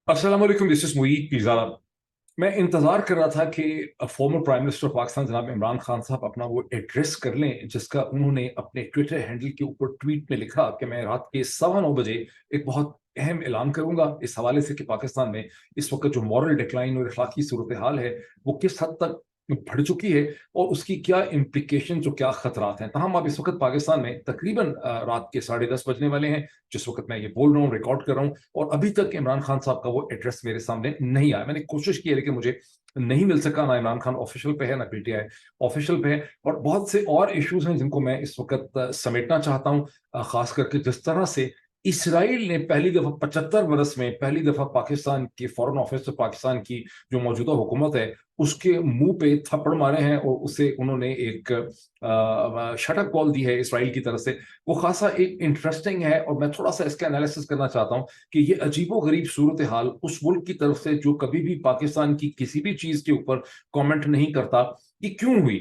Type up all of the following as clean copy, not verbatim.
अस्सलाम वालेकुम, this is Moeed पिज़ारा। मैं इंतज़ार कर रहा था कि फॉर्मर प्राइम मिनिस्टर पाकिस्तान जनाब इमरान खान साहब अपना वो एड्रेस कर लें, जिसका उन्होंने अपने ट्विटर हैंडल के ऊपर ट्वीट में लिखा कि मैं रात के 9:15 बजे एक बहुत अहम ऐलान करूंगा इस हवाले से कि पाकिस्तान में इस वक्त जो मॉरल डिक्लाइन और अखलाकी सूरत हाल है वो किस हद तक बढ़ चुकी है और उसकी क्या इम्प्लीकेशन, जो क्या खतरात हैं। तहम अब इस वक्त पाकिस्तान में तकरीबन रात के 10:30 बजने वाले हैं जिस वक्त मैं ये बोल रहा हूँ, रिकॉर्ड कर रहा हूँ, और अभी तक इमरान खान साहब का वो एड्रेस मेरे सामने नहीं आया। मैंने कोशिश की है लेकिन मुझे नहीं मिल सका। ना इमरान खान ऑफिशियल पे है, ना पीटीआई ऑफिशियल पे है, और बहुत से और इश्यूज हैं जिनको मैं इस वक्त समेटना चाहता हूँ। खास करके जिस तरह से इसराइल ने पहली दफा 75 बरस में पहली दफा पाकिस्तान के फॉरेन ऑफिस से पाकिस्तान की जो मौजूदा हुकूमत है उसके मुंह पे थप्पड़ मारे हैं और उसे उन्होंने एक शटअप कॉल दी है इसराइल की तरफ से। वो खासा एक इंटरेस्टिंग है और मैं थोड़ा सा इसका एनालिसिस करना चाहता हूँ कि ये अजीबो गरीब सूरत हाल उस मुल्क की तरफ से जो कभी भी पाकिस्तान की किसी भी चीज के ऊपर कमेंट नहीं करता, ये क्यों हुई।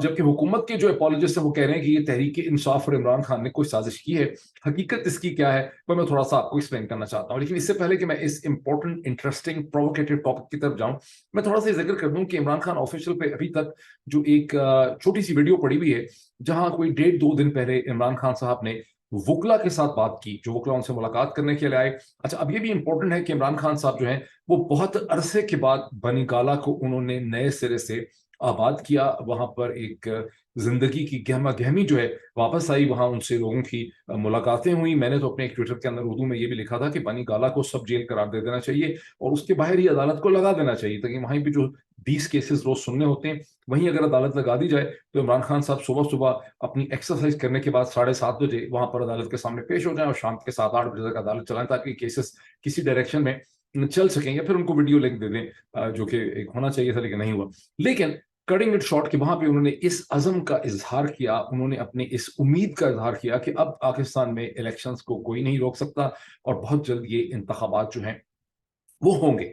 जबकि हुकूमत के जो अपोलॉजिस्ट हैं वो कह रहे हैं कि ये तहरीक इंसाफ और इमरान खान ने कोई साजिश की है। हकीकत इसकी क्या है वो मैं थोड़ा सा आपको एक्सप्लेन करना चाहता हूँ, लेकिन इससे पहले कि मैं इस इंपॉर्टेंट, इंटरेस्टिंग, प्रोवोकेटिव टॉपिक की तरफ जाऊं, मैं थोड़ा सा जिक्र कर दूं कि इमरान खान ऑफिशियल पे अभी तक जो एक छोटी सी वीडियो पड़ी हुई है, जहां कोई 1.5-2 दिन पहले इमरान खान साहब ने वुकला के साथ बात की, जो वुकला उनसे मुलाकात करने के लिए आए। अच्छा, अब ये भी इंपॉर्टेंट है कि इमरान खान साहब जो हैं वो बहुत अरसे के बाद बनी गाला को उन्होंने नए सिरे से आबाद किया। वहां पर एक जिंदगी की गहमा गहमी जो है वापस आई, वहां उनसे लोगों की मुलाकातें हुई। मैंने तो अपने एक ट्विटर के अंदर उर्दू में ये भी लिखा था कि बनी गाला को सब जेल करार दे देना चाहिए और उसके बाहर ही अदालत को लगा देना चाहिए, ताकि वहीं भी जो 20 केसेस रोज सुनने होते हैं वहीं अगर अदालत लगा दी जाए तो इमरान खान साहब सुबह सुबह अपनी एक्सरसाइज करने के बाद 7:30 बजे वहां पर अदालत के सामने पेश हो जाए और शाम के 7-8 बजे तक अदालत चलाएं, ताकि केसेस किसी डायरेक्शन में चल सकें, या फिर उनको वीडियो लिंक दे दें, जो कि एक होना चाहिए था लेकिन नहीं हुआ। लेकिन कटिंग इट शॉर्ट कि वहां पे उन्होंने इस अज़म का इजहार किया, उन्होंने अपने इस उम्मीद का इजहार किया कि अब पाकिस्तान में इलेक्शंस को कोई नहीं रोक सकता और बहुत जल्द ये इंतखाबात जो हैं वो होंगे।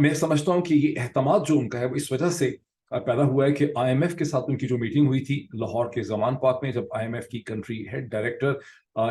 मैं समझता हूं कि ये एहतमाद जो उनका है वो इस वजह से पैदा हुआ है कि आईएमएफ के साथ उनकी जो मीटिंग हुई थी लाहौर के जमान पार्क में, जब आईएमएफ की कंट्री हेड डायरेक्टर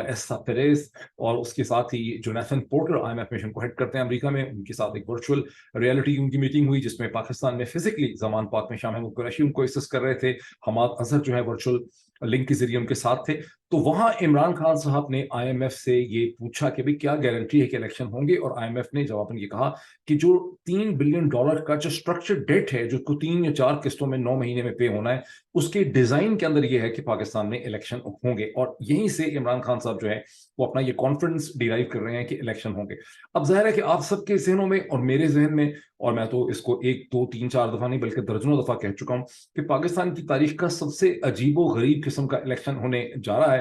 एस्सा पेरेज और उसके साथ ही जोनाथन पोर्टर आईएमएफ मिशन को हेड करते हैं अमेरिका में, उनके साथ एक वर्चुअल रियलिटी उनकी मीटिंग हुई जिसमें पाकिस्तान में फिजिकली जमान पार्क में शामिल कुरैशी उनको असिस्ट कर रहे थे, हमाद अजहर जो है वर्चुअल लिंक के जरिए उनके साथ थे। तो वहां इमरान खान साहब ने आईएमएफ से ये पूछा कि भाई क्या गारंटी है कि इलेक्शन होंगे, और आईएमएफ ने जवाबन ये कहा कि जो $3 बिलियन का जो स्ट्रक्चर डेट है, जो 3 या 4 किस्तों में 9 महीने में पे होना है, उसके डिजाइन के अंदर यह है कि पाकिस्तान में इलेक्शन होंगे, और यहीं से इमरान खान साहब जो है वो अपना ये कॉन्फिडेंस डिराइव कर रहे हैं कि इलेक्शन होंगे। अब जाहिर है कि आप सबके जहनों में और मेरे जहन में, और मैं तो इसको 1, 2, 3, 4 दफा नहीं बल्कि दर्जनों दफा कह चुका हूं कि पाकिस्तान की तारीख का सबसे अजीबो गरीब किस्म का इलेक्शन होने जा रहा है।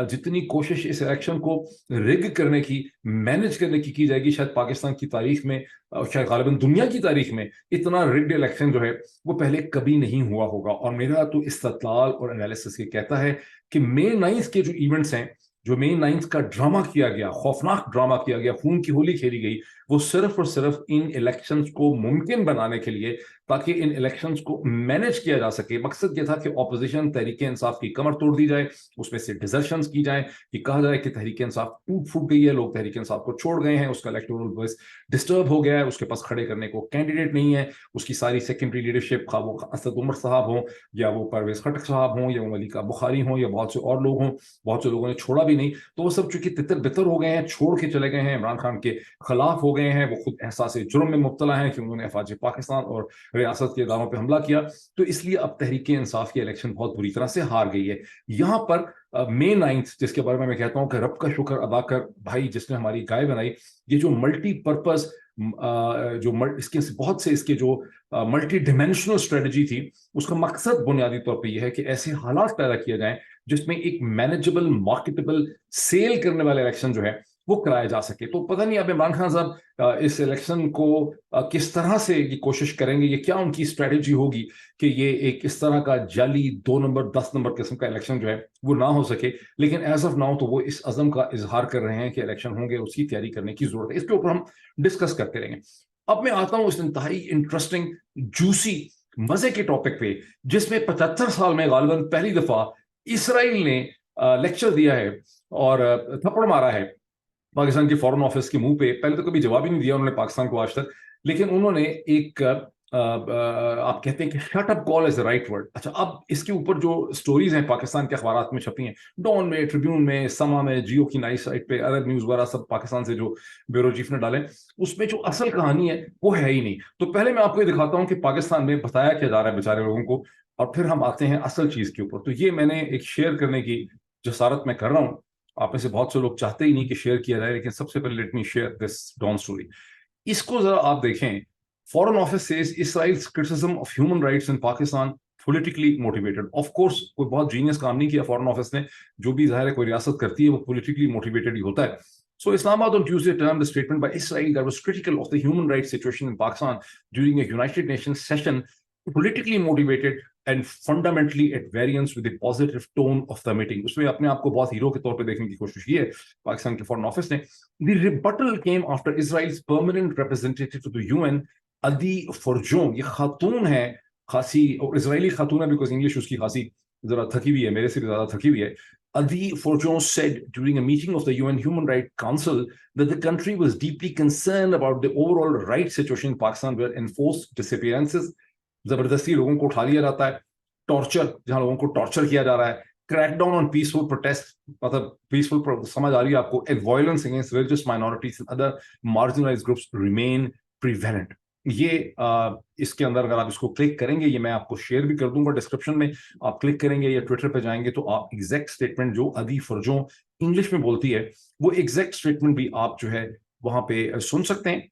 जितनी कोशिश इस इलेक्शन को रिग करने की, मैनेज करने की जाएगी, शायद पाकिस्तान की तारीख में, शायद गालिबन दुनिया की तारीख में इतना रिग्ड इलेक्शन जो है वो पहले कभी नहीं हुआ होगा। और मेरा तो इस्तदलाल और एनालिसिस ये कहता है कि May 9 के जो इवेंट्स हैं, जो May 9 का ड्रामा किया गया, खौफनाक ड्रामा किया गया, खून की होली खेली गई, वो सिर्फ और सिर्फ इन इलेक्शंस को मुमकिन बनाने के लिए, ताकि इन इलेक्शंस को मैनेज किया जा सके। मकसद ये था कि ऑपोजिशन तहरीक इंसाफ की कमर तोड़ दी जाए, उसमें से डिजर्शंस की जाए, कि कहा जाए कि तहरीक इंसाफ टूट फूट गई है, लोग तहरीक इंसाफ को छोड़ गए हैं, उसका इलेक्टोरल वॉइस डिस्टर्ब हो गया है, उसके पास खड़े करने को कैंडिडेट नहीं है, उसकी सारी सेकेंडरी लीडरशिप, खा वो असद उमर साहब हों या वो परवेज खटक साहब हों या वो मलिका बुखारी हों या बहुत से और लोग हों, बहुत से लोगों ने छोड़ा भी नहीं, तो वो सब चूंकि तितर बितर हो गए हैं, छोड़ के चले गए हैं, इमरान खान के खिलाफ हो गए हैं, वो खुद एहसास जुर्म में मुब्तला हैं कि उन्होंने अफवाज पाकिस्तान और रियासत के इदारों पर हमला किया। तो इसलिए अब तहरीक इंसाफ की इलेक्शन बहुत बुरी तरह से हार गई है। यहाँ पर May 9, जिसके बारे में मैं कहता हूँ कि रब का शुक्र अदा कर भाई जिसने हमारी गाय बनाई, ये जो मल्टीपर्पज, जो इसके बहुत से इसके जो मल्टी डिमेंशनल स्ट्रेटजी थी, उसका मकसद बुनियादी तौर पे यह है कि ऐसे हालात पैदा किए जाएं जिसमें एक मैनेजेबल, मार्केटेबल, सेल करने वाला इलेक्शन जो है वो कराया जा सके। तो पता नहीं अब इमरान खान साहब इस इलेक्शन को किस तरह से ये कोशिश करेंगे, ये क्या उनकी स्ट्रेटजी होगी कि ये एक इस तरह का जाली 2 नंबर 10 नंबर किस्म का इलेक्शन जो है वो ना हो सके। लेकिन एज ऑफ नाउ तो वो इस अज़म का इजहार कर रहे हैं कि इलेक्शन होंगे, उसकी तैयारी करने की जरूरत है। इसके ऊपर हम डिस्कस करते रहेंगे। अब मैं आता हूं इस इंतहाई इंटरेस्टिंग, जूसी, मजे के टॉपिक पे, जिसमें 75 साल में गालिबन पहली दफा इसराइल ने लेक्चर दिया है और थप्पड़ मारा है पाकिस्तान के फॉरेन ऑफिस के मुंह पे पहले तो कभी जवाब ही नहीं दिया उन्होंने पाकिस्तान को आज तक, लेकिन उन्होंने एक आप कहते हैं कि shut up call is the right word. अच्छा, अब इसके ऊपर जो स्टोरीज हैं पाकिस्तान के अखबारात में छपी हैं, डॉन में, ट्रिब्यून में, समा में, जियो की नई साइट पे, अरब न्यूज वगैरह सब पाकिस्तान से जो ब्यूरो चीफ ने डाले, उसमें जो असल कहानी है वो है ही नहीं। तो पहले मैं आपको ये दिखाता हूँ कि पाकिस्तान में बताया क्या जा रहा है बेचारे लोगों को, और फिर हम आते हैं असल चीज के ऊपर। तो ये मैंने एक शेयर करने की जसारत मैं कर रहा हूँ, आप में से बहुत से लोग चाहते ही नहीं कि शेयर किया जाए, लेकिन सबसे पहले let me share this Dawn story. इसको जरा आप देखें। Foreign office says Israel's criticism of human rights in Pakistan politically motivated। Of course कोई बहुत जीनियस काम नहीं किया फॉरेन ऑफिस ने, जो भी जाहिर है कोई रियासत करती है वो politically motivated ही होता है। So Islamabad on Tuesday termed the statement by Israel that was critical of the human rights situation in Pakistan during a United Nations session politically motivated and fundamentally at variance with the positive tone of the meeting। उसमें अपने आप को बहुत hero के तौर पे देखने की कोशिश की है पाकिस्तान के फॉरेन ऑफिस ने। The rebuttal came after Israel's permanent representative to the UN, Adi Forjon, ये खातून है खासी, और इजरायली खातून है बिकॉज इंग्लिश उसकी खासी जरा थकी हुई है, मेरे से भी ज्यादा थकी हुई है। Adi Forjon said during a meeting of the UN Human Rights Council that the country was deeply concerned about the overall rights situation in Pakistan where enforced disappearances, जबरदस्ती लोगों को उठा लिया जाता है, टॉर्चर, जहां लोगों को टॉर्चर किया जा रहा है, क्रैकडाउन ऑन पीसफुल प्रोटेस्ट, मतलब पीसफुल समझ आ रही है आपको, and violence against religious minorities and other marginalised groups remain prevalent. ये इसके अंदर अगर आप इसको क्लिक करेंगे, ये मैं आपको शेयर भी कर दूंगा डिस्क्रिप्शन में, आप क्लिक करेंगे या ट्विटर पे जाएंगे तो आप एग्जैक्ट स्टेटमेंट जो अदी फरजों इंग्लिश में बोलती है वो एग्जैक्ट स्टेटमेंट भी आप जो है वहां पे सुन सकते हैं।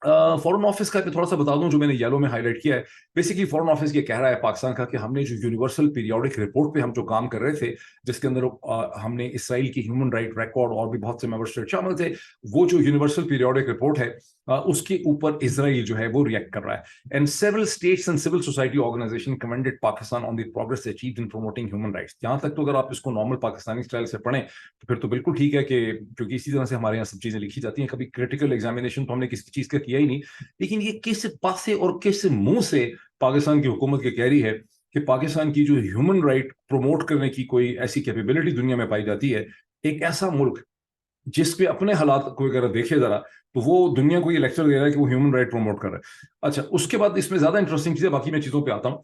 फॉरेन ऑफिस का थोड़ा सा बता दूं जो मैंने येलो में हाईलाइट किया है। बेसिकली फॉरेन ऑफिस ये कह रहा है पाकिस्तान का कि हमने जो यूनिवर्सल पीरियोडिक रिपोर्ट पे हम जो काम कर रहे थे, जिसके अंदर हमने इसराइल की ह्यूमन राइट रिकॉर्ड और भी बहुत से मेंबर स्टेट शामिल थे, वो जो यूनिवर्सल पीरियोडिक रिपोर्ट है उसके ऊपर इसराइल जो है वो रिएक्ट कर रहा है। And several states and civil society organisation commended Pakistan on the progress achieved in promoting human rights. यहाँ तक तो अगर आप इसको नॉर्मल पाकिस्तानी स्टाइल से पढ़ें तो फिर तो बिल्कुल ठीक है कि क्योंकि इसी तरह से हमारे यहाँ सब चीजें लिखी जाती हैं, कभी क्रिटिकल एग्जामिनेशन तो हमने किसी चीज का किया ही नहीं। लेकिन ये किस पासे और किस मुंह से पाकिस्तान की हुकूमत के कह रही है कि पाकिस्तान की जो ह्यूमन राइट प्रमोट करने की कोई ऐसी कैपेबिलिटी दुनिया में पाई जाती है, एक ऐसा मुल्क जिसपे अपने हालात को अगर देखे जरा तो वो दुनिया को ये लेक्चर दे रहा है कि वो ह्यूमन राइट प्रमोट कर रहा है। अच्छा, उसके बाद इसमें ज्यादा इंटरेस्टिंग चीज है, बाकी मैं चीजों पे आता हूं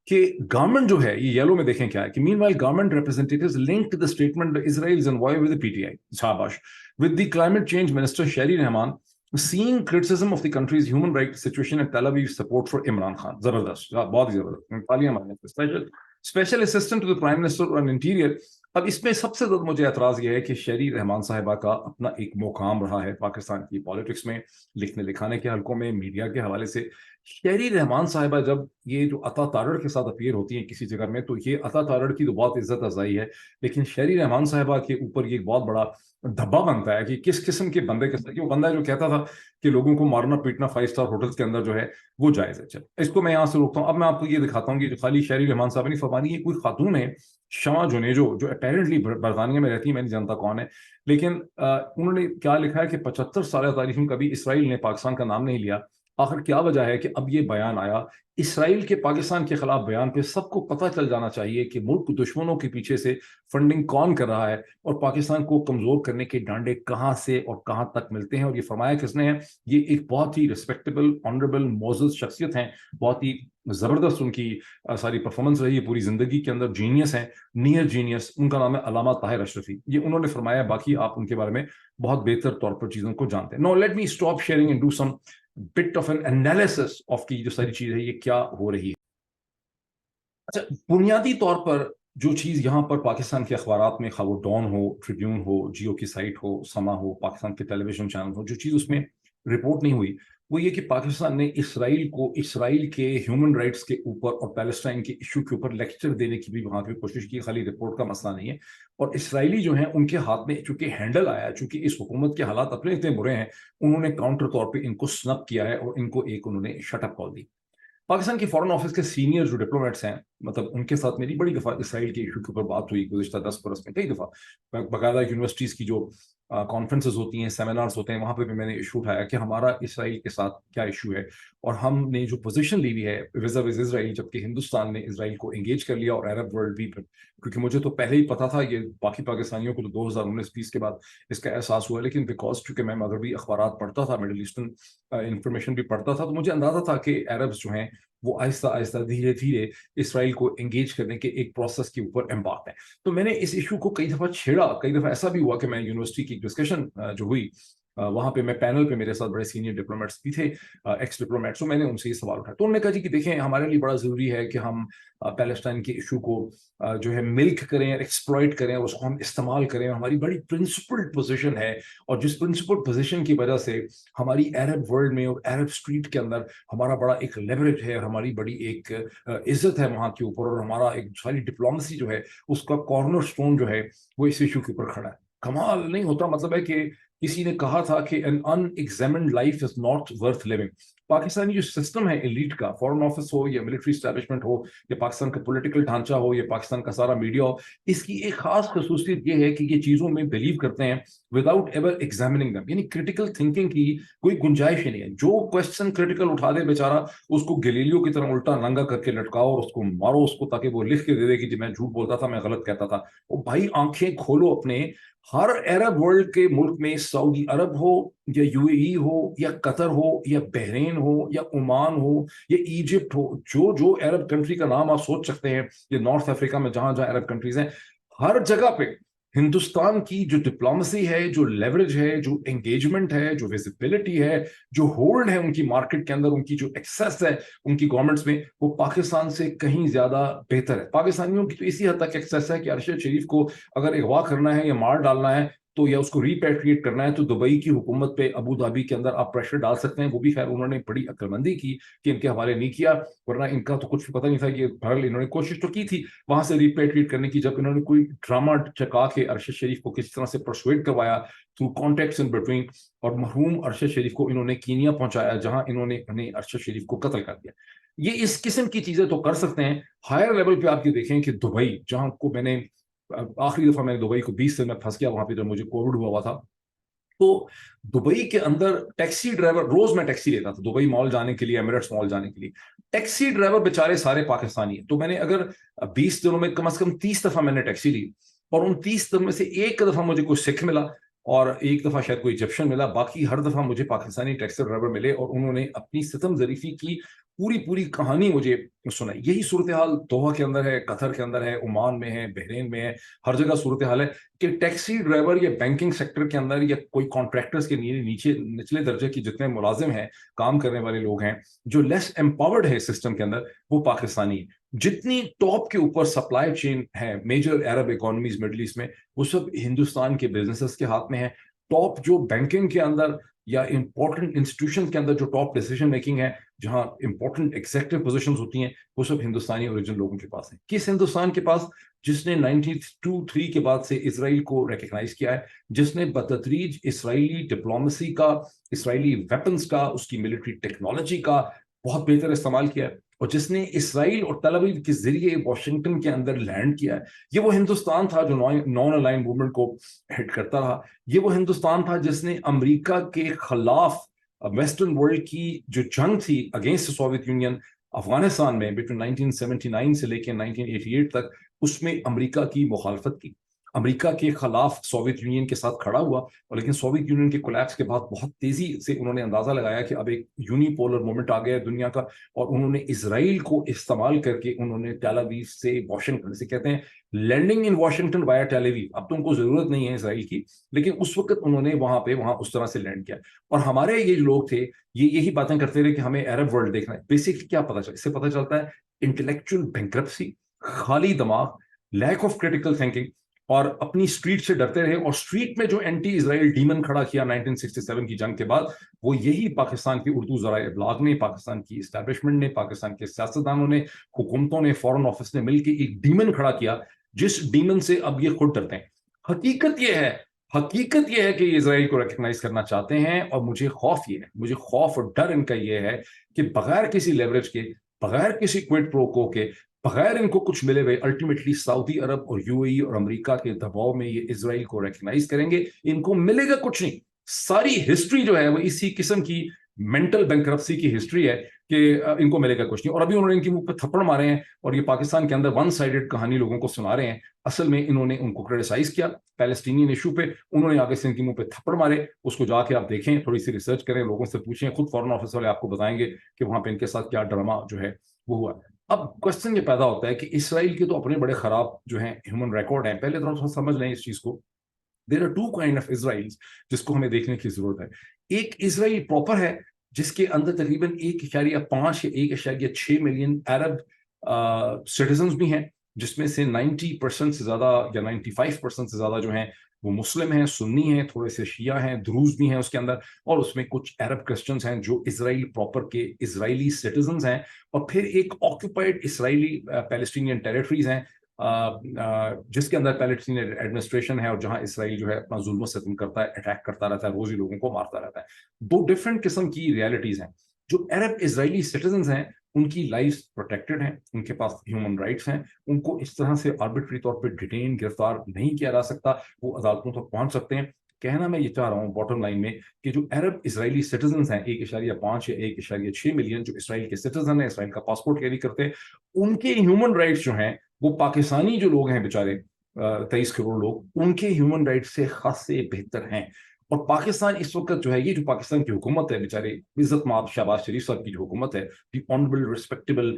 कि गवर्नमेंट जो है, ये येलो में देखें क्या है कि meanwhile government representatives linked the statement Israel envoy with the PTI शाबाश with the climate change minister Sherry Rehman seeing criticism of the country's human rights situation and Tel Aviv's support for Imran Khan। जबरदस्त, बहुत ही जबरदस्त, तालियां मारने। Special assistant to the prime minister on interior. अब इसमें सबसे ज्यादा मुझे एतराज यह है कि शेरी रहमान साहिबा का अपना एक मुकाम रहा है पाकिस्तान की पॉलिटिक्स में, लिखने लिखाने के हलकों में, मीडिया के हवाले से। शेरी रहमान साहिबा जब ये जो अता तारड़ के साथ अपीयर होती है किसी जगह में, तो ये अता तारड़ की तो बहुत इज्जत अफजाई है, लेकिन शेरी रहमान साहिबा के ऊपर ये बहुत बड़ा धब्बा बनता है कि किस किस्म के बंदे के साथ, वो बंदा जो कहता था कि लोगों को मारना पीटना 5 स्टार होटल्स के अंदर जो है वो जायज है। चल, इसको मैं यहाँ से रोकता हूँ। अब मैं आपको ये दिखाता हूँ कि जो खाली शेरी रहमान साहब नहीं फरमानी, ये कोई खातून है शमा जुनेजो जो अपेरेंटली बरतानिया में रहती है, मैं नहीं जानता कौन है, लेकिन उन्होंने क्या लिखा है कि 75 साल तारीख में कभी इसराइल ने पाकिस्तान का नाम नहीं लिया। आखिर क्या वजह है कि अब ये बयान आया? इसराइल के पाकिस्तान के खिलाफ बयान पे सबको पता चल जाना चाहिए कि मुल्क दुश्मनों के पीछे से फंडिंग कौन कर रहा है और पाकिस्तान को कमजोर करने के डांडे कहां से और कहां तक मिलते हैं, और ये फरमाया किसने है? ये एक बहुत ही रिस्पेक्टेबल, ऑनरेबल, मोजस शख्सियत हैं, बहुत ही जबरदस्त उनकी सारी परफॉर्मेंस रही है पूरी जिंदगी के अंदर, जीनियस है, नियर जीनियस। उनका नाम है अलामा ताहिर अशरफी, ये उन्होंने फरमाया। बाकी आप उनके बारे में बहुत बेहतर तौर पर चीजों को जानते हैं। No let me stop sharing and do some bit of an analysis of की जो सारी चीज है ये क्या हो रही है। अच्छा, बुनियादी तौर पर जो चीज यहाँ पर पाकिस्तान के अखबारात में, खा वो डॉन हो, ट्रिब्यून हो, जियो की साइट हो, समा हो, पाकिस्तान के टेलीविजन चैनल हो, जो चीज उसमें रिपोर्ट नहीं हुई वो ये कि पाकिस्तान ने इसराइल को इसराइल के ह्यूमन राइट्स के ऊपर और पैलेस्टाइन के इशू के ऊपर लेक्चर देने की भी वहां की कोशिश की। खाली रिपोर्ट का मसला नहीं है, और इसराइली जो है उनके हाथ में चूंकि हैंडल आया, चूंकि इस हुकूमत के हालात अपने इतने बुरे हैं, उन्होंने काउंटर तौर पर इनको स्नप किया है और इनको एक उन्होंने शटअप कॉल दी। पाकिस्तान के फॉरेन ऑफिस के सीनियर जो डिप्लोमेट्स हैं, मतलब उनके साथ मेरी बड़ी दफा इसराइल के इशू के ऊपर बात हुई गुज़िश्ता 10 बरस में, कई दफा बाकायदा यूनिवर्सिटीज की जो کانفرنسز ہوتی ہیں, سیمینارز ہوتے ہیں, وہاں پہ بھی میں نے ایشو اٹھایا کہ ہمارا اسرائیل کے ساتھ کیا ایشو ہے, اور ہم نے جو پوزیشن لی ہوئی ہے وز اسرائیل, جبکہ ہندوستان نے اسرائیل کو انگیج کر لیا اور عرب ورلڈ بھی, کیونکہ مجھے تو پہلے ہی پتا تھا, یہ باقی پاکستانیوں کو تو 2019-20 کے بعد اس کا احساس ہوا, لیکن بیکاز چونکہ میں مغربی اخبارات پڑھتا تھا, مڈل ایسٹرن انفارمیشن بھی پڑھتا تھا, تو مجھے اندازہ تھا کہ عربز جو ہیں وہ آہستہ آہستہ دھیرے دھیرے اسرائیل کو انگیج کرنے کے ایک پروسیس کے اوپر امبارک ہیں. تو میں نے اس ایشو کو کئی دفعہ چھیڑا, کئی دفعہ ایسا بھی ہوا کہ میں یونیورسٹی کی ڈسکشن جو ہوئی وہاں پہ میں پینل پہ میرے ساتھ بڑے سینئر ڈپلومیٹس بھی تھے, ایکس ڈپلومیٹس, تو میں نے ان سے یہ سوال اٹھایا. تو انہوں نے کہا جی کہ دیکھیں ہمارے لیے بڑا ضروری ہے کہ ہم پیلسٹائن کے ایشو کو جو ہے ملک کریں, ایکسپلائٹ کریں, اور اس کو ہم استعمال کریں. ہماری بڑی پرنسپلڈ پوزیشن ہے, اور جس پرنسپلڈ پوزیشن کی وجہ سے ہماری عرب ورلڈ میں اور عرب اسٹریٹ کے اندر ہمارا بڑا ایک لیوریج ہے, ہماری بڑی ایک عزت ہے وہاں کے اوپر, اور ہمارا ایک ساری ڈپلومسی جو ہے اس کا کارنر سٹون جو ہے وہ اس ایشو کے اوپر کھڑا ہے. کمال نہیں ہوتا, مطلب ہے کہ کسی نے کہا تھا کہ an unexamined life is not worth living. Pakistani جو سسٹم ہے ایلیٹ کا, فورن آفس ہو یا ملٹری اسٹیبلشمنٹ ہو یا پاکستان کا پولیٹیکل ڈھانچہ ہو یا پاکستان کا سارا میڈیا ہو, اس کی ایک خاص خصوصیت یہ ہے کہ یہ چیزوں میں بلیو کرتے ہیں وداؤٹ ایور ایگزامننگ دم, یعنی کریٹیکل تھنکنگ کی کوئی گنجائش ہی نہیں ہے. جو کوشچن کریٹیکل اٹھا دے بیچارہ, اس کو گلیلیو کی طرح الٹا ننگا کر کے لٹکاؤ اور اس کو مارو اس کو, تاکہ وہ لکھ کے دے دے کہ جی میں جھوٹ بولتا تھا, میں غلط کہتا تھا. وہ بھائی آنکھیں کھولو اپنے, ہر عرب ورلڈ کے ملک میں, سعودی عرب ہو یا یو اے ای ہو یا قطر ہو یا بحرین ہو یا عمان ہو یا ایجپٹ ہو, جو عرب کنٹری کا نام آپ سوچ سکتے ہیں, یا نارتھ افریقہ میں جہاں جہاں عرب کنٹریز ہیں, ہر جگہ پہ ہندوستان کی جو ڈپلومسی ہے, جو لیوریج ہے, جو انگیجمنٹ ہے, جو ویزیبلٹی ہے, جو ہولڈ ہے ان کی مارکیٹ کے اندر, ان کی جو ایکسیس ہے ان کی گورنمنٹس میں, وہ پاکستان سے کہیں زیادہ بہتر ہے. پاکستانیوں کی تو اسی حد تک ایکسیس ہے کہ ارشد شریف کو اگر اغوا کرنا ہے یا مار ڈالنا ہے تو, یا اس کو ریپیٹریٹ کرنا ہے, تو دبئی کی حکومت پہ, ابو دھابی کے اندر آپ پریشر ڈال سکتے ہیں. وہ بھی خیر انہوں نے بڑی عقل مندی کی کہ ان کے حوالے نہیں کیا, ورنہ ان کا تو کچھ پتہ نہیں تھا. کہ بہرحال انہوں نے کوشش تو کی تھی وہاں سے ریپیٹریٹ کرنے کی, جب انہوں نے کوئی ڈرامہ چکا کے ارشد شریف کو کس طرح سے پرسویٹ کروایا تھرو کانٹیکٹس ان بٹوین, اور مرحوم ارشد شریف کو انہوں نے کینیا پہنچایا, جہاں انہوں نے انہیں ارشد شریف کو قتل کر دیا. یہ اس قسم کی چیزیں تو کر سکتے ہیں. ہائر لیول پہ آپ یہ دیکھیں کہ دبئی, جہاں کو میں نے آخری دفعہ میں نے دبئی کو 20 دن میں پھنس گیا وہاں پہ جب مجھے کووڈ ہوا تھا, تو دبئی کے اندر ٹیکسی ڈرائیور, روز میں ٹیکسی لیتا تھا دبئی مال جانے کے لیے, ایمریٹس مال جانے کے لیے, ٹیکسی ڈرائیور بیچارے سارے پاکستانی ہیں. تو میں نے اگر 20 دنوں میں کم از کم 30 دفعہ میں نے ٹیکسی لی, اور ان 30 دنوں میں سے ایک دفعہ مجھے کوئی سکھ ملا اور ایک دفعہ شاید کوئی ایجپشن ملا, باقی ہر دفعہ مجھے پاکستانی ٹیکسی ڈرائیور ملے, اور انہوں نے اپنی ستم ظریفی کی پوری کہانی مجھے سنائی. یہی صورتحال دوحہ کے اندر ہے, قطر کے اندر ہے, عمان میں ہے, بحرین میں ہے, ہر جگہ صورتحال ہے کہ ٹیکسی ڈرائیور یا بینکنگ سیکٹر کے اندر یا کوئی کانٹریکٹرز کے نیچے نچلے درجے کی جتنے ملازم ہیں, کام کرنے والے لوگ ہیں, جو لیس امپاورڈ ہے سسٹم کے اندر, وہ پاکستانی. جتنی ٹاپ کے اوپر سپلائی چین ہے میجر عرب اکانومیز مڈل ایسٹ میں, وہ سب ہندوستان کے بزنسز کے ہاتھ میں ہے. ٹاپ جو بینکنگ کے اندر یا امپورٹنٹ انسٹیٹیوشن کے اندر جو ٹاپ ڈیسیژن میکنگ ہے, جہاں امپورٹنٹ ایگزیکٹو پوزیشنز ہوتی ہیں, وہ سب ہندوستانی اوریجن لوگوں کے پاس ہیں. کس ہندوستان کے پاس؟ جس نے 1992-3 کے بعد سے اسرائیل کو ریکگنائز کیا ہے, جس نے بتدریج اسرائیلی ڈپلومسی کا, اسرائیلی ویپنز کا, اس کی ملٹری ٹیکنالوجی کا بہت بہتر استعمال کیا ہے, اور جس نے اسرائیل اور تل ابیب کے ذریعے واشنگٹن کے اندر لینڈ کیا ہے. یہ وہ ہندوستان تھا جو نان الائن موومنٹ کو ہیڈ کرتا رہا. یہ وہ ہندوستان تھا جس نے امریکہ کے خلاف ویسٹرن ورلڈ کی جو جنگ تھی اگینسٹ سوویت یونین افغانستان میں بٹوین 1979 سے لے کے 1988 تک, اس میں امریکہ کی مخالفت کی. امریکہ کے خلاف سوویت یونین کے ساتھ کھڑا ہوا, اور لیکن سوویت یونین کے کولیپس کے بعد بہت تیزی سے انہوں نے اندازہ لگایا کہ اب ایک یونی پولر مومنٹ آ گیا ہے دنیا کا, اور انہوں نے اسرائیل کو استعمال کر کے انہوں نے ٹیل اویو سے واشنگٹن, سے کہتے ہیں لینڈنگ ان واشنگٹن وایا ٹیل اویو. اب تو ان کو ضرورت نہیں ہے اسرائیل کی, لیکن اس وقت انہوں نے وہاں اس طرح سے لینڈ کیا. اور ہمارے یہ جو لوگ تھے یہی باتیں کرتے رہے کہ ہمیں عرب ورلڈ دیکھنا ہے. بیسکلی کیا پتا چلتا, اس سے پتا چلتا ہے انٹلیکچوئل بینکرپسی, خالی دماغ, لیک آف کریٹیکل تھنکنگ, اور اپنی اسٹریٹ سے ڈرتے رہے. اور اسٹریٹ میں جو اینٹی اسرائیل ڈیمن کھڑا کیا 1967 کی جنگ کے بعد, وہ یہی پاکستان کی اردو ذرائع ابلاغ نے, پاکستان کی اسٹیبلشمنٹ نے, پاکستان کے سیاستدانوں نے, حکومتوں نے, فورن آفس نے مل کے ایک ڈیمن کھڑا کیا, جس ڈیمن سے اب یہ خود ڈرتے ہیں. حقیقت یہ ہے کہ یہ اسرائیل کو ریکگنائز کرنا چاہتے ہیں, اور مجھے خوف اور ڈر ان کا یہ ہے کہ بغیر کسی لیوریج کے, بغیر کسی کوئڈ پرو کو کے, बगैर इनको कुछ मिले हुए अल्टीमेटली सऊदी अरब और यूएई और अमेरिका के दबाव में ये इजराइल को रिकग्नाइज करेंगे। इनको मिलेगा कुछ नहीं। सारी हिस्ट्री जो है वो इसी किस्म की मेंटल बैंक्रप्सी की हिस्ट्री है कि इनको मिलेगा कुछ नहीं। और अभी उन्होंने इनके मुंह पे थप्पड़ मारे हैं और ये पाकिस्तान के अंदर वन साइडेड कहानी लोगों को सुना रहे हैं। असल में इन्होंने उनको क्रिटिसाइज किया पैलेस्टीनियन इशू पे, उन्होंने आगे से इनके मुंह पे थप्पड़ मारे। उसको जाके आप देखें, थोड़ी सी रिसर्च करें, लोगों से पूछें, खुद फॉरेन ऑफिस वाले आपको बताएंगे कि वहां पे इनके साथ क्या ड्रामा जो है वो हुआ। अब क्वेश्चन ये पैदा होता है कि इसराइल के तो अपने बड़े खराब जो है ह्यूमन रिकॉर्ड हैं। पहले थोड़ा समझ लें इस चीज को। There are two kind of Israels जिसको हमें देखने की जरूरत है। एक इसराइल प्रॉपर है जिसके अंदर तकरीबन 1.5 या 1.6 मिलियन अरब सिटीजन भी हैं, जिसमें से 90% से ज्यादा या 95% से ज्यादा जो हैं वो मुस्लिम हैं, सुन्नी हैं, थोड़े से शिया हैं, द्रूज भी हैं उसके अंदर, और उसमें कुछ अरब क्रिश्चियंस हैं जो इसराइल प्रॉपर के इजरायली सिटीजन हैं। और फिर एक ऑक्यूपाइड इसराइली पैलेस्टीनियन टेरिटरीज हैं जिसके अंदर पैलेस्टीनियन एडमिनिस्ट्रेशन है और जहां इसराइल जो है अपना जुल्म सितम करता है, अटैक करता रहता है, रोज ही लोगों को मारता रहता है। दो डिफरेंट किस्म की रियलिटीज हैं। जो अरब इसराइली सिटीजन हैं उनकी लाइफ प्रोटेक्टेड हैं, उनके पास ह्यूमन राइट्स हैं, उनको इस तरह से आर्बिट्री तौर पे डिटेन गिरफ्तार नहीं किया जा सकता, वो अदालतों तक पहुंच सकते हैं। कहना मैं ये चाह रहा हूँ बॉटम लाइन में कि जो अरब इसराइली सिटीजन हैं 1.5 या 1.6 मिलियन जो इसराइल के सिटीजन हैं, इसराइल का पासपोर्ट कैरी करते हैं, उनके ह्यूमन राइट्स जो हैं वो पाकिस्तानी जो लोग हैं बेचारे 23 करोड़ लोग, उनके ह्यूमन राइट्स से खासे बेहतर हैं। और पाकिस्तान इस वक्त जो है, ये जो पाकिस्तान की हुकूमत है, बेचारे इज्जत माब शहबाज शरीफ साहब की जो हुकूमत है, the honourable respectable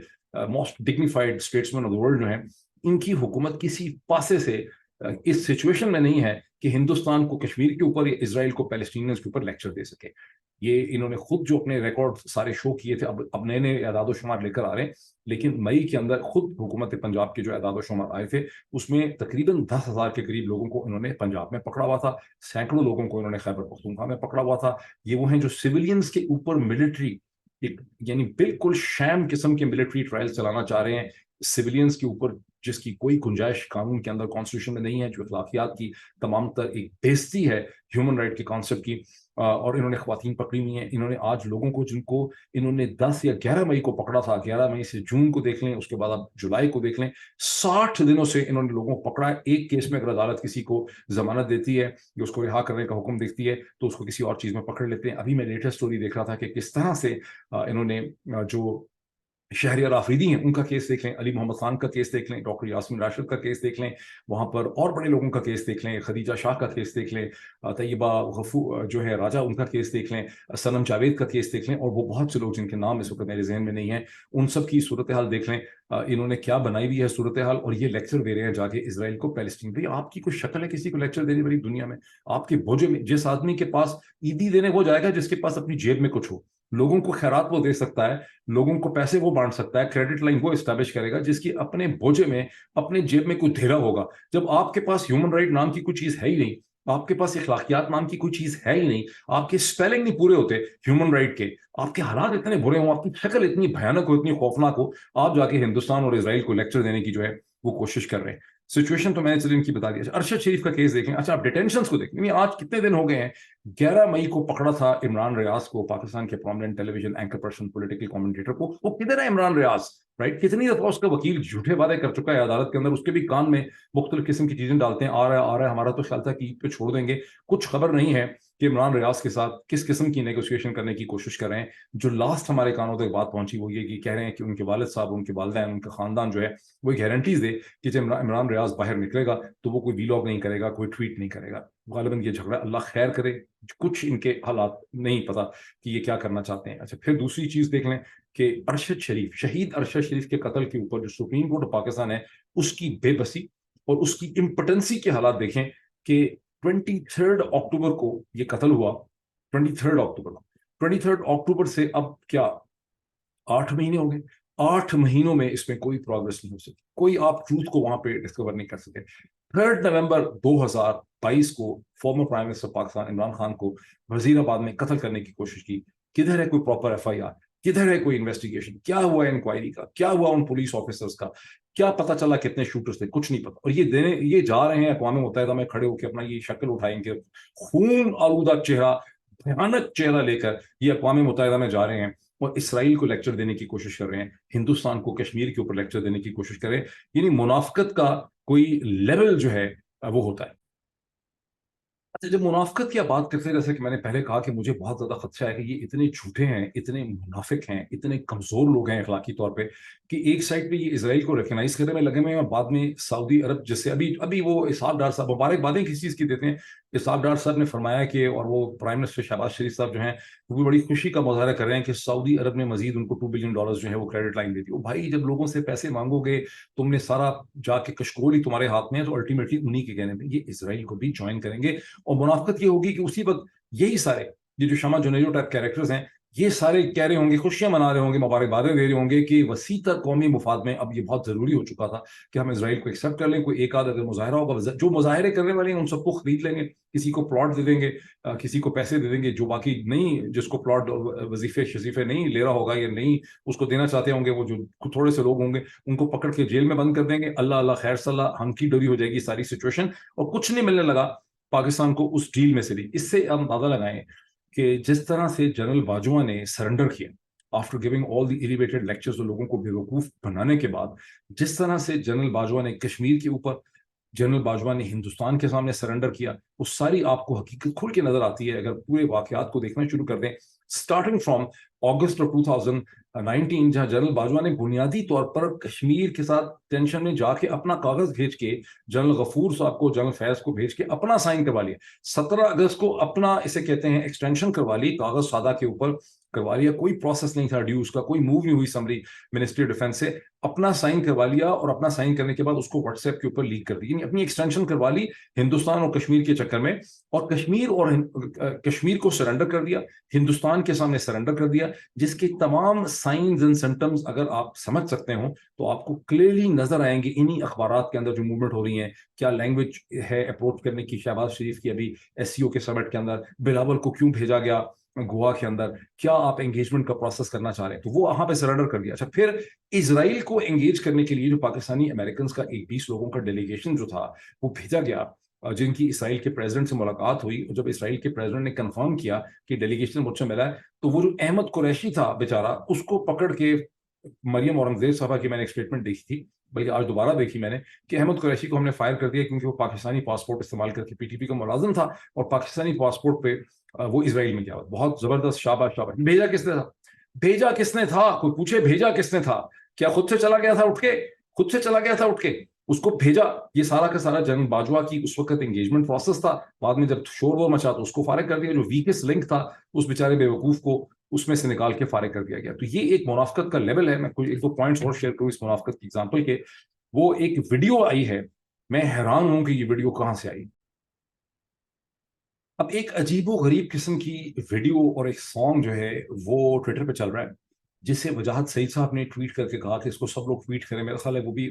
most dignified statesman of the world जो है, इनकी हुकूमत किसी पासे से इस सिचुएशन में नहीं है कि हिंदुस्तान को कश्मीर के ऊपर या इसराइल को पैलेस्टीनियंस के ऊपर लेक्चर दे सके। ये इन्होंने खुद जो अपने रिकॉर्ड सारे शो किए थे, अब नए नए एदाद शुमार लेकर आ रहे हैं, लेकिन मई के अंदर खुद हुकूमत पंजाब के जो एदाद शुमार आए थे उसमें तकरीबन 10,000 के करीब लोगों को इन्होंने पंजाब में पकड़ा हुआ था, सैकड़ों लोगों को इन्होंने खैबर पख्तूनख्वा में पकड़ा हुआ था। ये वो हैं जो सिविलियंस के ऊपर मिलिट्री एक यानी बिल्कुल शैम किस्म के मिलिट्री ट्रायल चलाना चाह रहे हैं सिविलियंस के ऊपर, जिसकी कोई गुंजाइश कानून के अंदर कॉन्स्टिट्यूशन में नहीं है, जो अखलाकियात की तमाम तर एक बेइज्जती है ह्यूमन राइट के कॉन्सेप्ट की। और इन्होंने ख्वातीन पकड़ी हुई हैं। इन्होंने आज लोगों को जिनको इन्होंने 10 या 11 मई को पकड़ा था, 11 मई से जून को देख लें, उसके बाद आप जुलाई को देख लें, 60 दिनों से इन्होंने लोगों को पकड़ा है। एक केस में अगर अदालत किसी को जमानत देती है या उसको रिहा करने का हुक्म देती है तो उसको किसी और चीज में पकड़ लेते हैं। अभी मैं लेटेस्ट स्टोरी देख रहा था कि किस तरह से इन्होंने जो शहरियार आफरीदी हैं उनका केस देख लें, अली मोहम्मद खान का केस देख लें, डॉक्टर यास्मीन राशिद का केस देख लें, वहां पर और बड़े लोगों का केस देख लें, खदीजा शाह का केस देख लें, तैयबा गफू जो है राजा उनका केस देख लें, सनम जावेद का केस देख लें, और वो बहुत से लोग जिनके नाम इस वक्त मेरे जहन में नहीं है, उन सब की सूरत हाल देख लें। इन्होंने क्या बनाई हुई है सूरत हाल, और ये लेक्चर दे रहे हैं जाके इसराइल को, पैलेस्टीन। भाई आपकी कोई शक्ल है किसी को लेक्चर देने वाली दुनिया में? आपके बोझे में जिस आदमी के पास ईदी देने वो जाएगा जिसके पास अपनी जेब में कुछ हो, लोगों को खैरात वो दे सकता है, लोगों को पैसे वो बांट सकता है, क्रेडिट लाइन वो एस्टैब्लिश करेगा जिसकी अपने बोझे में अपने जेब में कोई धेरा होगा। जब आपके पास ह्यूमन राइट नाम की कोई चीज है ही नहीं, आपके पास इखलाकियात नाम की कोई चीज है ही नहीं, आपके स्पेलिंग नहीं पूरे होते ह्यूमन राइट के, आपके हालात इतने बुरे हो, आपकी शक्ल इतनी भयानक हो, इतनी खौफनाक हो, आप जाके हिंदुस्तान और इसराइल को लेक्चर देने की जो है वो कोशिश कर रहे हैं। सिचुएशन तो मैंने चलिए इनकी बता दी। अरशद शरीफ का केस देखें। अच्छा, आप डिटेंशन को देखें, आज कितने दिन हो गए हैं? 11 मई को पकड़ा था इमरान रियाज को, पाकिस्तान के prominent television anchor person, political commentator को। वो किधर है इमरान रियाज? राइट, कितनी दफा उसका वकील झूठे वादे कर चुका है अदालत के अंदर, उसके भी कान में मुख्तलिफ किस्म की चीजें डालते हैं, आ रहा है। हमारा तो ख्याल था कि पे छोड़ देंगे, कुछ खबर नहीं है कि इमरान रियाज के साथ किस किस्म की नेगोशिएशन करने की कोशिश कर रहे हैं। जो लास्ट हमारे कानों तक बात पहुंची वो ये कि कह रहे हैं कि उनके वालिद साहब, उनके वालिदैन, उनका खानदान जो है वो गारंटीज दे कि जब इमरान रियाज बाहर निकलेगा तो वो कोई वीलॉग नहीं करेगा, कोई ट्वीट नहीं करेगा। गालिबन ये झगड़ा, अल्लाह खैर करे, कुछ इनके हालात नहीं पता कि ये क्या करना चाहते हैं। अच्छा, फिर दूसरी चीज देख लें कि अरशद शरीफ, शहीद अरशद शरीफ के कत्ल के ऊपर जो सुप्रीम कोर्ट ऑफ पाकिस्तान है उसकी बेबसी और उसकी इम्पोटेंसी के हालात देखें कि 23 अक्टूबर को ये कत्ल हुआ, 23 अक्टूबर को, 23 अक्टूबर से अब क्या 8 महीने हो गए। 8 महीनों में इसमें कोई प्रोग्रेस नहीं हो सकी, कोई आप ट्रूथ को वहां पे डिस्कवर नहीं कर सके। 3 नवंबर 2022 को former prime minister Pakistan Imran Khan को वजीराबाद में कत्ल करने की कोशिश की। किधर है कोई प्रॉपर FIR? किधर है कोई इन्वेस्टिगेशन? क्या हुआ इंक्वायरी का? क्या हुआ उन पुलिस ऑफिसर्स का? क्या पता चला कितने शूटर्स थे? कुछ नहीं पता। और ये जा रहे हैं अक़वाम मुत्तहिदा में खड़े होकर अपना ये शक्ल उठाएंगे, खून आलूदा चेहरा, भयानक चेहरा लेकर ये अक़वाम मुत्तहिदा में जा रहे हैं اور اسرائیل کو لیکچر دینے کی کوشش کر رہے ہیں, ہندوستان کو کشمیر کے اوپر لیکچر دینے کی کوشش کر رہے ہیں. یعنی منافقت کا کوئی لیول جو ہے وہ ہوتا ہے. اچھا, جب منافقت کی بات کرتے ہیں, جیسے کہ میں نے پہلے کہا کہ مجھے بہت زیادہ خدشہ ہے کہ یہ اتنے جھوٹے ہیں, اتنے منافق ہیں, اتنے کمزور لوگ ہیں اخلاقی طور پہ, کہ ایک سائڈ پہ یہ اسرائیل کو ریکگنائز کرنے میں لگے ہوئے ہیں, اور بعد میں سعودی عرب, جس سے ابھی وہ اسحاق ڈار صاحب مبارکبادیں کس چیز کی دیتے ہیں. اسحاق ڈار صاحب نے فرمایا کہ, اور وہ پرائم منسٹر شہباز شریف صاحب جو ہیں وہ بھی بڑی خوشی کا مظاہرہ کر رہے ہیں کہ سعودی عرب نے مزید ان کو $2 بلین جو ہے وہ کریڈٹ لائن دے دی. بھائی, جب لوگوں سے پیسے مانگو گے, تم نے سارا جا کے کشکول ہی تمہارے ہاتھ میں ہے, تو الٹیمیٹلی انہی کے کہنے پہ یہ اسرائیل کو بھی جوائن کریں گے. اور منافقت یہ ہوگی کہ اسی وقت یہی سارے یہ جو شمع جنیجو ٹائپ کیریکٹرز ہیں, یہ سارے کہہ رہے ہوں گے, خوشیاں منا رہے ہوں گے, مبارکبادیں دے رہے ہوں گے کہ وسیع تر قومی مفاد میں اب یہ بہت ضروری ہو چکا تھا کہ ہم اسرائیل کو ایکسیپٹ کر لیں. کوئی ایک آدھ اگر مظاہرہ ہوگا, جو مظاہرے کرنے والے ہیں ان سب کو خرید لیں گے, کسی کو پلاٹ دے دیں گے, کسی کو پیسے دے دیں گے, جو باقی نہیں, جس کو پلاٹ وظیفے شظیفے نہیں لے رہا ہوگا یا نہیں اس کو دینا چاہتے ہوں گے, وہ جو تھوڑے سے لوگ ہوں گے ان کو پکڑ کے جیل میں بند کر دیں گے. اللہ اللہ خیر صلاح, ہنکی ڈوری ہو جائے گی ساری سچویشن, اور کچھ نہیں ملنے لگا پاکستان کو اس ڈیل میں سے بھی. اس سے ہم اندازہ لگائیں کہ جس طرح سے جنرل باجوہ نے سرنڈر کیا آفٹر گیونگ آل دی ایلیویٹڈ لیکچرز, لوگوں کو بیوقوف بنانے کے بعد, جس طرح سے جنرل باجوہ نے کشمیر کے اوپر, جنرل باجوہ نے ہندوستان کے سامنے سرنڈر کیا, وہ ساری آپ کو حقیقت کھل کے نظر آتی ہے اگر پورے واقعات کو دیکھنا شروع کر دیں. اسٹارٹنگ فرام اگست آف 2019, جہاں جنرل باجوہ نے بنیادی طور پر کشمیر کے ساتھ ٹینشن میں جا کے اپنا کاغذ بھیج کے جنرل غفور صاحب کو, جنرل فیض کو بھیج کے اپنا سائن کروا لیا. 17 اگست کو اپنا اسے کہتے ہیں ایکسٹینشن کروا لی, کاغذ سادہ کے اوپر کروا لیا, کوئی پروسیس نہیں تھا ڈیوز کا, کوئی موو نہیں ہوئی سمری منسٹری آف ڈیفینس سے, اپنا سائن کروا لیا, اور اپنا سائن کرنے کے بعد اس کو واٹس ایپ کے اوپر لیک کر دی. یعنی اپنی ایکسٹینشن کروا لی ہندوستان اور کشمیر کے چکر میں, اور کشمیر کو سرنڈر کر دیا, ہندوستان کے سامنے سرنڈر کر دیا, جس کے تمام سائنز اینڈ سمٹمز اگر آپ سمجھ سکتے ہوں تو آپ کو کلیئرلی نظر آئیں گے انہی اخبارات کے اندر جو موومنٹ ہو رہی ہیں. کیا لینگویج ہے اپروچ کرنے کی شہباز شریف کی, ابھی ایس سی او کے سمٹ کے اندر بلاول کو کیوں بھیجا گیا گوا کے اندر, کیا آپ انگیجمنٹ کا پروسیس کرنا چاہ رہے ہیں, تو وہ وہاں پہ سرنڈر کر دیا. اچھا, پھر اسرائیل کو انگیج کرنے کے لیے جو پاکستانی امریکنز کا 20 لوگوں کا ڈیلیگیشن جو تھا وہ بھیجا گیا, جن کی اسرائیل کے پریزیڈنٹ سے ملاقات ہوئی, اور جب اسرائیل کے پریزیڈنٹ نے کنفرم کیا کہ ڈیلیگیشن مجھ سے ملا ہے, تو وہ جو احمد قریشی تھا بیچارہ, اس کو پکڑ کے, مریم اورنگزیب صاحبہ کی میں نے ایک اسٹیٹمنٹ دیکھی تھی, بلکہ آج دوبارہ دیکھی میں نے, کہ احمد قریشی کو ہم نے فائر کر دیا کیونکہ وہ پاکستانی پاسپورٹ استعمال کر کے پی ٹی پی کا ملازم تھا, اور پاکستانی پاسپورٹ پہ وہ اسرائیل میں گیا. بہت زبردست, شاباش شاباش. بھیجا کس نے تھا, بھیجا کس نے تھا, کوئی پوچھے بھیجا کس نے تھا, کیا خود سے چلا گیا تھا اٹھ کے, خود سے چلا گیا تھا اٹھ کے, اس کو بھیجا. یہ سارا کا سارا جنرل باجوہ کی اس وقت انگیجمنٹ پروسیس تھا. بعد میں جب شور وور مچا تو اس کو فارغ کر دیا, جو ویکسٹ لنک تھا اس بیچارے بے وقوف کو اس میں سے نکال کے فارغ کر دیا گیا. تو یہ ایک منافقت کا لیول ہے. میں کوئی ایک دو پوائنٹس اور شیئر کروں اس منافقت کی ایگزامپل کے. وہ ایک ویڈیو آئی ہے, میں حیران ہوں کہ یہ ویڈیو کہاں سے آئی. اب ایک عجیب و غریب قسم کی ویڈیو اور ایک سانگ جو ہے وہ ٹویٹر پہ چل رہا ہے, جس سے وجاہت سعید صاحب نے ٹویٹ کر کے کہا کہ اس کو سب لوگ ٹویٹ کریں. میرا خیال ہے وہ بھی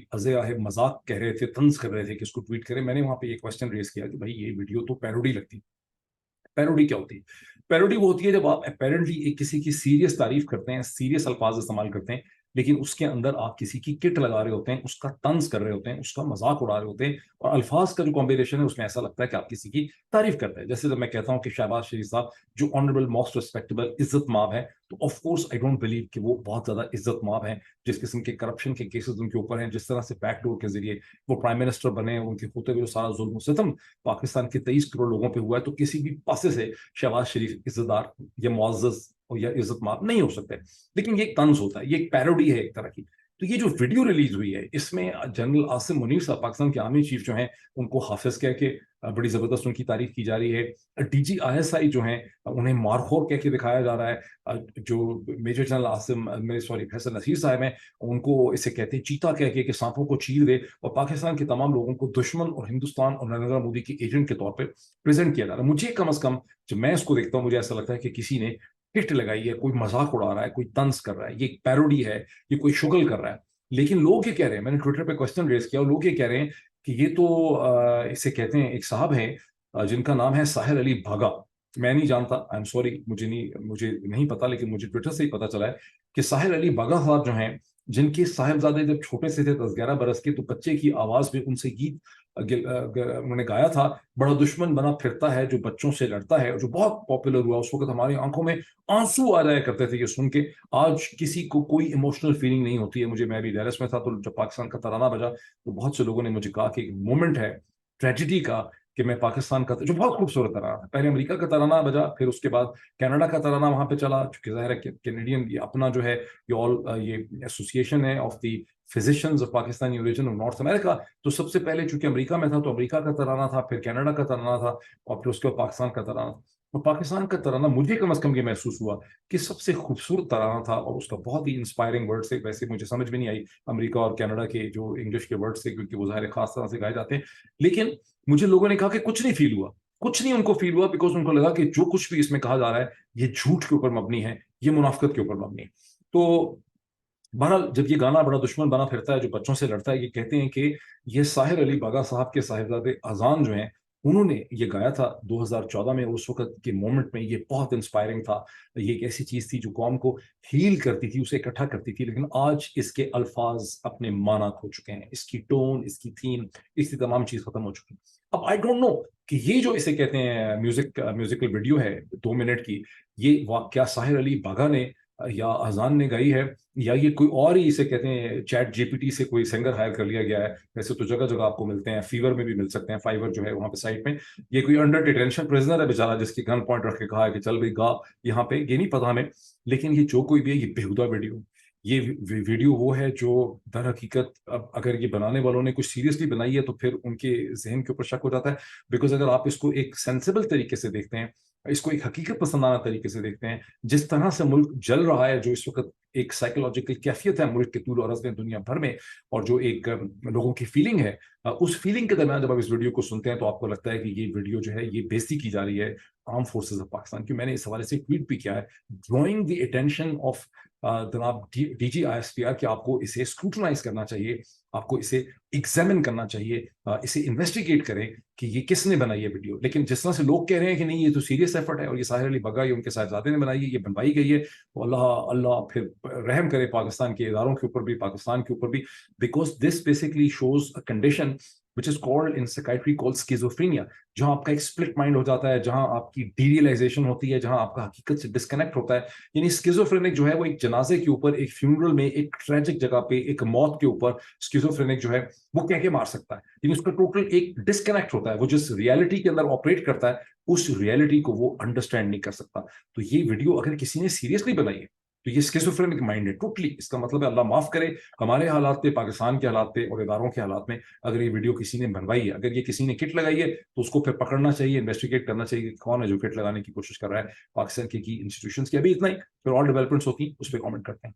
مذاق کہہ رہے تھے, طنز کر رہے تھے کہ اس کو ٹویٹ کریں. میں نے وہاں پہ یہ کوشچن ریز کیا کہ بھائی یہ ویڈیو تو پیروڈی لگتی. پیروڈی کیا ہوتی ہے؟ پیروڈی وہ ہوتی ہے جب آپ اپیرنٹلی ایک کسی کی سیریس تعریف کرتے ہیں, سیریس الفاظ استعمال کرتے ہیں, لیکن اس کے اندر آپ کسی کی کٹ لگا رہے ہوتے ہیں, اس کا طنز کر رہے ہوتے ہیں, اس کا مذاق اڑا رہے ہوتے ہیں, اور الفاظ کا جو کمبینیشن ہے اس میں ایسا لگتا ہے کہ آپ کسی کی تعریف کرتے ہیں. جیسے جب میں کہتا ہوں کہ شہباز شریف صاحب جو آنریبل موسٹ ریسپیکٹیبل عزت مآب ہے, تو of course I don't believe کہ وہ بہت زیادہ عزت مآب ہیں. جس قسم کے کرپشن کے کیسز ان کے اوپر ہیں, جس طرح سے بیک ڈور کے ذریعے وہ پرائم منسٹر بنے, ان کے ہوتے ہوئے سارا ظلم و ستم پاکستان کے 23 کروڑ لوگوں پہ ہوا ہے, تو کسی بھی پاسے سے شہباز شریف عزت دار یا معزز یا عزت مآب نہیں ہو سکتے. لیکن یہ ایک طنز ہوتا ہے, یہ ایک پیروڈی ہے ایک طرح کی. تو یہ جو ویڈیو ریلیز ہوئی ہے, اس میں جنرل عاصم منیر صاحب پاکستان کے آرمی چیف جو ہیں, ان کو حافظ کہہ کے بڑی زبردست ان کی تعریف کی جا رہی ہے. D G I S I جو ہیں انہیں مارخور کہہ کے دکھایا جا رہا ہے. جو میجر جنرل فیصل نصیر صاحب ہیں, ان کو اسے کہتے ہیں چیتا کہہ کے کہ سانپوں کو چیر دے, اور پاکستان کے تمام لوگوں کو دشمن اور ہندوستان اور نریندر مودی کے ایجنٹ کے طور پہ پریزنٹ کیا جا رہا ہے. مجھے کم از کم جب میں اس کو دیکھتا ہوں مجھے ایسا لگتا ہے کہ کسی نے ہٹ لگائی ہے, کوئی مذاق اڑا رہا ہے, کوئی طنز کر رہا ہے, یہ ایک پیروڈی ہے, یہ کوئی شغل کر رہا ہے. لیکن لوگ یہ کہہ رہے ہیں, میں نے ٹویٹر پہ کوشچن ریز کیا, اور لوگ یہ کہہ رہے ہیں کہ یہ تو اسے کہتے ہیں, ایک صاحب ہیں جن کا نام ہے ساحر علی بھاگا, میں نہیں جانتا, آئی ایم سوری, مجھے نہیں پتا, لیکن مجھے ٹویٹر سے ہی پتا چلا ہے کہ ساحر علی باغا صاحب جو ہیں, جن کے صاحبزادے جب چھوٹے سے تھے 10-11 برس کے, تو بچے کی آواز میں ان سے گیت انہوں نے گایا تھا, بڑا دشمن بنا پھرتا ہے جو بچوں سے لڑتا ہے, اور جو بہت پاپولر ہوا. اس وقت ہماری آنکھوں میں آنسو آ جایا کرتے تھے یہ سن کے. آج کسی کو کوئی ایموشنل فیلنگ نہیں ہوتی ہے. میں بھی ڈیلس میں تھا, تو جب پاکستان کا ترانہ بجا تو بہت سے لوگوں نے مجھے کہا کہ ایک مومنٹ ہے ٹریجڈی کا, کہ میں پاکستان کا, جو بہت خوبصورت ترانہ تھا, پہلے امریکہ کا ترانہ بجا, پھر اس کے بعد کینیڈا کا ترانہ وہاں پہ چلا, چونکہ ظاہر ہے کینیڈین یہ اپنا جو ہے یہ ایسوسیشن ہے of the physicians of Pakistani origin of North America. تو سب سے پہلے چونکہ امریکہ میں تھا تو امریکہ کا ترانہ تھا, پھر کینیڈا کا ترانہ تھا, اور پھر اس کے بعد پاکستان کا ترانہ. اور پاکستان کا ترانہ مجھے کم از کم یہ محسوس ہوا کہ سب سے خوبصورت ترانہ تھا, اور اس کا بہت ہی انسپائرنگ ورڈ سے. ویسے مجھے سمجھ میں نہیں آئی امریکہ اور کینیڈا کے جو انگلش کے ورڈ سے, کیونکہ وہ ظاہر خاص طرح سے گائے جاتے ہیں, لیکن مجھے لوگوں نے کہا کہ کچھ نہیں فیل ہوا, کچھ نہیں ان کو فیل ہوا, بیکاز ان کو لگا کہ جو کچھ بھی اس میں کہا جا رہا ہے یہ جھوٹ کے اوپر مبنی ہے, یہ منافقت کے اوپر مبنی ہے. تو بہرحال جب یہ گانا بڑا دشمن بنا پھرتا ہے جو بچوں سے لڑتا ہے, یہ کہتے ہیں کہ یہ ساحر علی باغا صاحب کے صاحبزادے اذان جو ہیں انہوں نے یہ گایا تھا 2014 میں. اس وقت کے مومنٹ میں یہ بہت انسپائرنگ تھا, یہ ایک ایسی چیز تھی جو قوم کو ہیل کرتی تھی, اسے اکٹھا کرتی تھی. لیکن آج اس کے الفاظ اپنے معنی کھو چکے ہیں, اس کی ٹون, اس کی تھیم, اس کی تمام چیز ختم ہو چکی. اب آئی ڈونٹ نو کہ یہ جو اسے کہتے ہیں میوزیکل ویڈیو ہے 2 منٹ کی, یہ کیا ساحر علی باغا نے یا اذان نے گائی ہے, یا یہ کوئی اور ہی اسے کہتے ہیں چیٹ جی پی ٹی سے کوئی سنگر ہائر کر لیا گیا ہے. ویسے تو جگہ جگہ آپ کو ملتے ہیں, فیور میں بھی مل سکتے ہیں, فائیور جو ہے وہاں پہ سائٹ میں. یہ کوئی انڈر ڈیٹینشن پرزنر ہے بیچارہ, جس کی گن پوائنٹ رکھ کے کہا ہے کہ چل بھائی گا یہاں پہ, یہ نہیں پتا ہمیں. لیکن یہ جو کوئی بھی ہے یہ بےہودہ ویڈیو, یہ ویڈیو وہ ہے جو در حقیقت اب اگر یہ بنانے والوں نے کچھ سیریسلی بنائی ہے تو پھر ان کے ذہن کے اوپر شک ہو جاتا ہے. بیکاز اگر آپ اس کو ایک سینسیبل طریقے سے دیکھتے ہیں, اس کو ایک حقیقت پسندانہ طریقے سے دیکھتے ہیں, جس طرح سے ملک جل رہا ہے, جو اس وقت ایک سائیکولوجیکل کیفیت ہے ملک کے طول و عرض میں دنیا بھر میں, اور جو ایک لوگوں کی فیلنگ ہے, اس فیلنگ کے درمیان جب آپ اس ویڈیو کو سنتے ہیں تو آپ کو لگتا ہے کہ یہ ویڈیو جو ہے یہ بےزتی کی جا رہی ہے آرم فورسز آف پاکستان کی. میں نے اس حوالے سے ٹویٹ بھی کیا ہے, ڈرائنگ دی اٹینشن آف جناب D G I S P R, کہ آپ کو اسے اسکروٹنائز کرنا چاہیے, آپ کو اسے ایگزامن کرنا چاہیے, اسے انویسٹیگیٹ کریں کہ یہ کس نے بنائی ہے ویڈیو. لیکن جس طرح سے لوگ کہہ رہے ہیں کہ نہیں یہ تو سیریس ایفرٹ ہے اور یہ ساحر علی باغا یہ ان کے صاحبزادے نے بنائی ہے, یہ بنوائی گئی ہے, تو اللہ پھر رحم کرے پاکستان کے اداروں کے اوپر بھی, پاکستان کے اوپر بھی. Because this basically shows a condition which is called in psychiatry called schizophrenia, جہاں آپ کا ایک سپلٹ مائنڈ ہو جاتا ہے, جہاں آپ کی ڈی ریئلائزیشن ہوتی ہے, جہاں آپ کا حقیقت سے ڈسکنیکٹ ہوتا ہے. یعنی اسکیزوفرینک جو ہے وہ ایک جنازے کے اوپر, ایک فیونرل میں, ایک ٹریجک جگہ پہ, ایک موت کے اوپر اسکیزوفرینک جو ہے وہ کہہ کے مار سکتا ہے. یعنی اس کا ٹوٹل ایک ڈسکنیکٹ ہوتا ہے, وہ جس ریالٹی کے اندر آپریٹ کرتا ہے اس ریالٹی کو وہ انڈرسٹینڈ نہیں کر سکتا. تو یہ ویڈیو اگر کسی نے سیریسلی بنائی ہے تو یہ اسکیزوفرینک مائنڈ ہے ٹوٹلی. اس کا مطلب ہے اللہ معاف کرے ہمارے حالات پہ, پاکستان کے حالات پہ اور اداروں کے حالات میں, اگر یہ ویڈیو کسی نے بنوائی ہے, اگر یہ کسی نے کٹ لگائی ہے تو اس کو پھر پکڑنا چاہیے, انویسٹیگیٹ کرنا چاہیے کہ کون ہے جو کٹ لگانے کی کوشش کر رہا ہے پاکستان کی انسٹیٹیوشنز کی. ابھی اتنا ہی, پھر اور ڈیولپمنٹس ہوتی ہیں اس پہ کامنٹ کرتے ہیں.